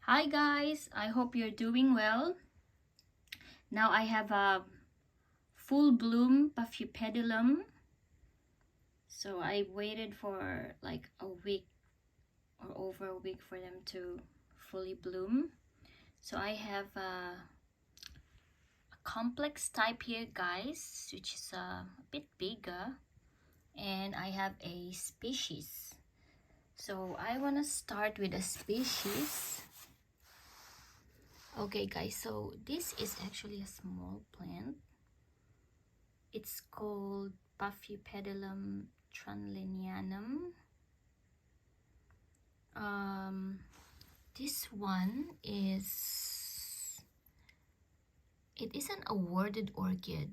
Hi guys, I hope you're doing well. Now I have a full bloom Paphiopedilum. So I waited for like a week or over a week for them to fully bloom. So I have a complex type here guys, which is a bit bigger, and I have a species. So I want to start with a species. Okay guys, so this is actually a small plant. It's called Paphiopedilum Tranlienianum. This one is, it is an awarded orchid,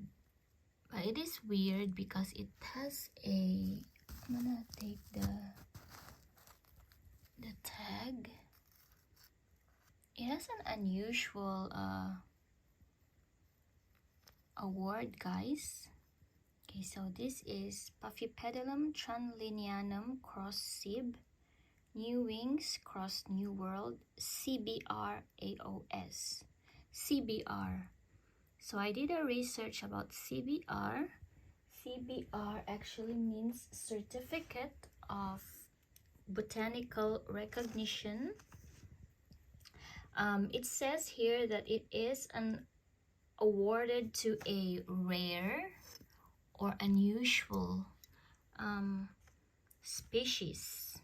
but it is weird because it has a, I'm gonna take the tag. It has an unusual award guys. Okay, so this is Paphiopedilum Tranlienianum cross Sib, New Wings cross New World, CBR AOS. CBR. So I did a research about CBR. CBR actually means Certificate of Botanical Recognition. It says here that it is awarded to a rare or unusual species.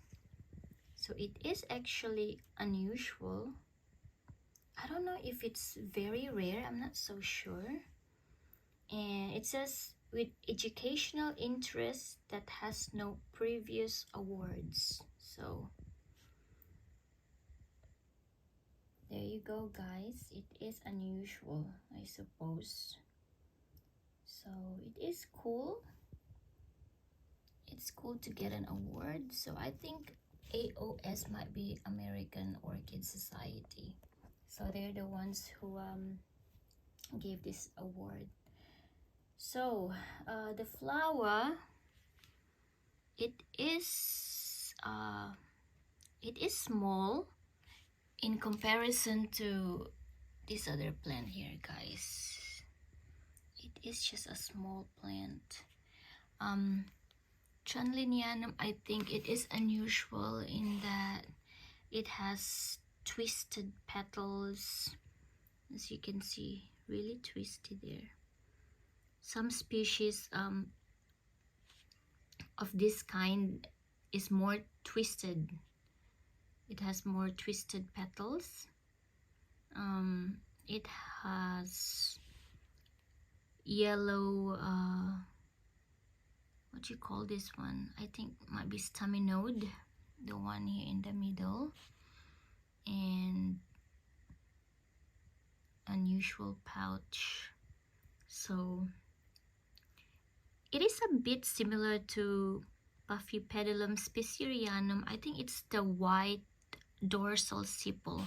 So it is actually unusual. I don't know if it's very rare, I'm not so sure. And it says with educational interest that has no previous awards. So there you go guys, it is unusual, I suppose. So it is cool. It's cool to get an award. So I think AOS might be American Orchid Society. So they're the ones who gave this award. So the flower, it is small in comparison to this other plant here guys. It is just a small plant. Tranlienianum, I think it is unusual in that it has twisted petals, as you can see, really twisted there. Some species of this kind is more twisted. It has more twisted petals. It has yellow, what do you call this one? I think might be staminode, the one here in the middle, and unusual pouch. So it is a bit similar to Paphiopedilum spicerianum. I think it's the white dorsal sepal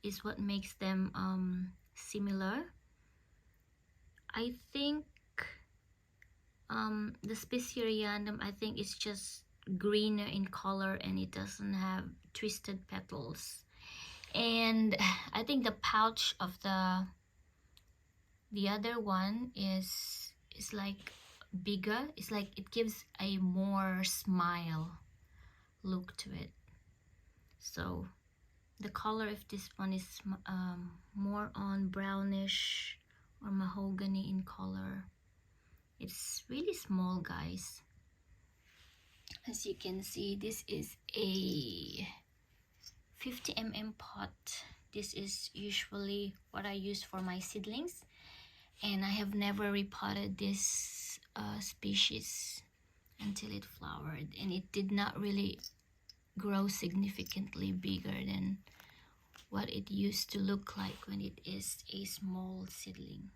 is what makes them similar. I think the spicerianum, I think it's just greener in color and it doesn't have twisted petals. And I think the pouch of the other one is like bigger. It's like it gives a more smile look to it. So the color of this one is more on brownish or mahogany in color. It's really small guys. As you can see, this is a 50 mm pot. This is usually what I use for my seedlings, and I have never repotted this species until it flowered, and it did not really grow significantly bigger than what it used to look like when it is a small seedling.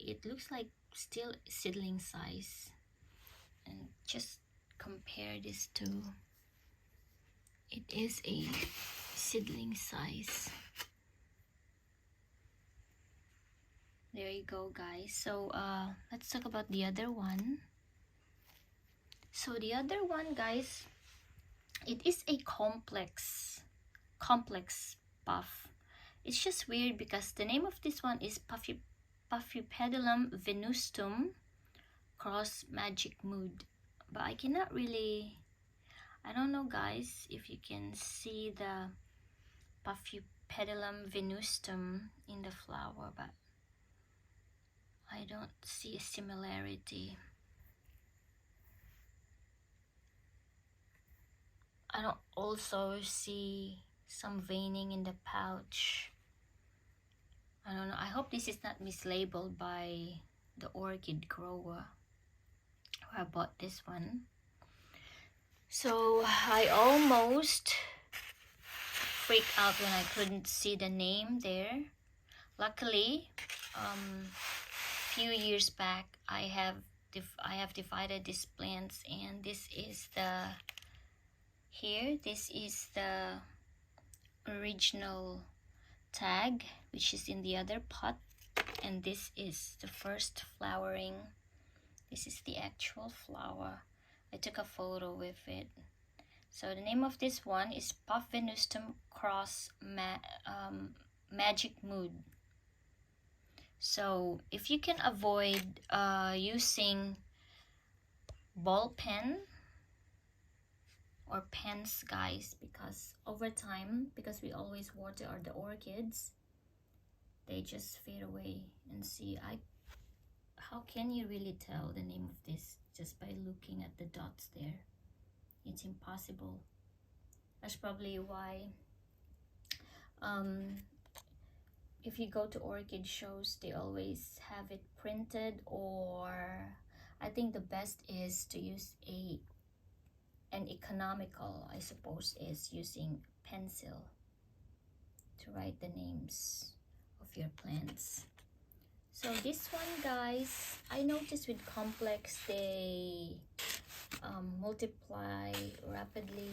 It looks like still seedling size, and just compare this to, it is a seedling size. There you go guys. So let's talk about the other one. So the other one guys, it is a complex puff. It's just weird because the name of this one is Paphiopedilum venustum cross magic mood, but I cannot really, I don't know guys if you can see the Paphiopedilum venustum in the flower, but I don't see a similarity. I don't also see some veining in the pouch. I don't know. I hope this is not mislabeled by the orchid grower who I bought this one. So I almost freaked out when I couldn't see the name there. Luckily, few years back I have divided these plants, and this is the original tag, which is in the other pot, and this is the first flowering. This is the actual flower. I took a photo with it. So the name of this one is Puff Venustum Cross Magic Mood. So if you can avoid using ball pen or pens, guys, because over time, because we always water the orchids, they just fade away. And see, how can you really tell the name of this just by looking at the dots there? It's impossible. That's probably why if you go to orchid shows, they always have it printed, or I think the best is to use an economical, I suppose, is using pencil to write the names of your plants. So this one, guys, I noticed with complex they multiply rapidly.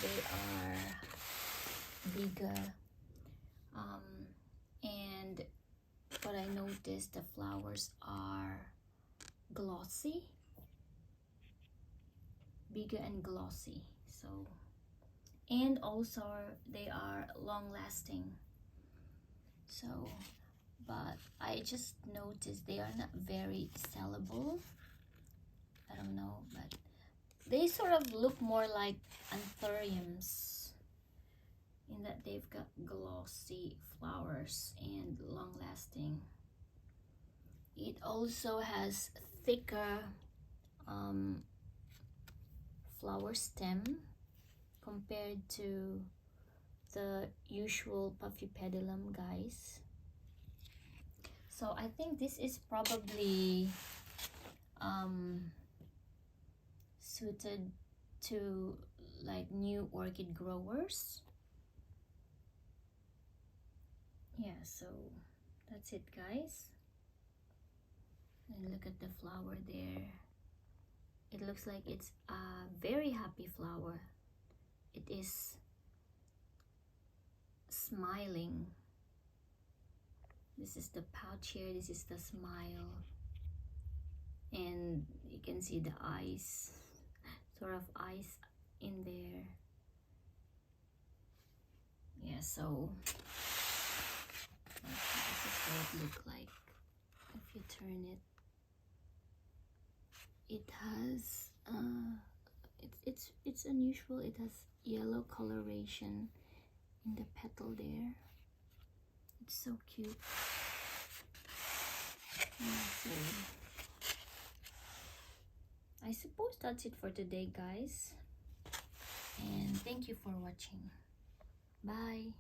They are bigger, and what I noticed, the flowers are glossy, bigger and glossy. So, and also they are long lasting. So, but I just noticed they are not very sellable. I don't know, but they sort of look more like anthuriums in that they've got glossy flowers and long lasting. It also has thicker flower stem compared to the usual Paphiopedilum, guys. So I think this is probably suited to like new orchid growers. Yeah, so that's it, guys. And look at the flower there. It looks like it's a very happy flower. It is smiling. This is the pouch here. This is the smile. And you can see the eyes, sort of eyes in there. Yeah, so this is what it looks like. If you turn it, it has it's unusual. It has yellow coloration in the petal there. It's so cute. Yeah, so I suppose that's it for today, guys, and thank you for watching. Bye.